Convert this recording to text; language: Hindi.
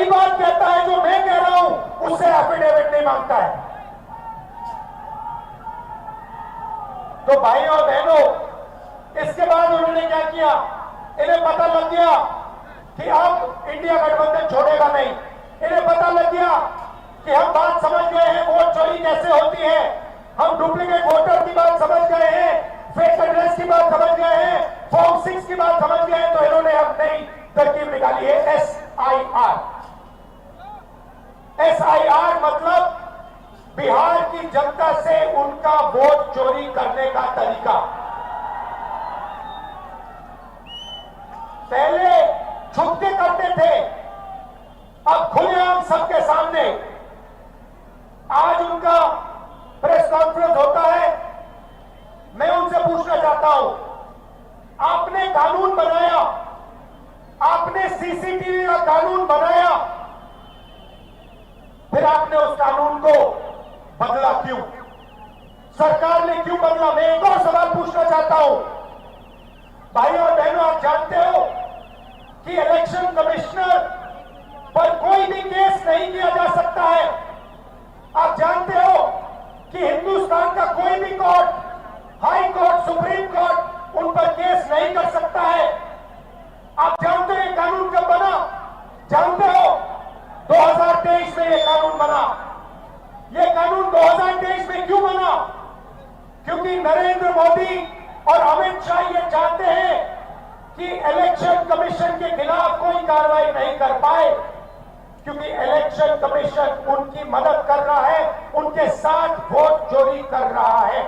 वही बात कहता है जो मैं कह रहा हूं, उससे एफिडेविट नहीं मांगता है। तो भाइयों और बहनों, इसके बाद उन्होंने क्या किया, इन्हें पता लग गया कि अब इंडिया गठबंधन छोड़ेगा नहीं। इन्हें पता लग गया कि हम बात समझ गए हैं वोट चोरी कैसे होती है, हम डुप्लीकेट वोटर की बात समझ गए हैं, फेक एड्रेस की बात समझ गए हैं, फॉर्म 6 की बात समझ गए हैं। तो इन्होंने अब नई तरकीब निकाली है, SIR। SIR मतलब बिहार की जनता से उनका वोट चोरी करने का तरीका। पहले छुप के करते थे, अब खुलेआम सबके सामने। आज उनका प्रेस कॉन्फ्रेंस होता है, मैं उनसे पूछना चाहता हूं, आपने कानून बनाया, आपने सीसीटीवी का कानून बनाया, फिर आपने उस कानून को बदला क्यों? सरकार ने क्यों बदला? मैं एक और सवाल पूछना चाहता हूं। भाइयों और बहनों, आप जानते हो कि इलेक्शन कमिश्नर पर कोई भी केस नहीं किया जा सकता है। आप जानते हो कि हिंदुस्तान का कोई भी court, high court, supreme court उन पर केस नहीं कर सकता है। आप जानते हो ये कानून कब बना? जानते हो? 2023 में ये कानून बना। ये कानून 2023 में क्यों बना? क्योंकि नरेंद्र मोदी और अमित शाह ये चाहते हैं कि इलेक्शन कमीशन के खिलाफ कोई कार्रवाई नहीं कर पाए, क्योंकि इलेक्शन कमीशन उनकी मदद कर रहा है, उनके साथ वोट चोरी कर रहा है।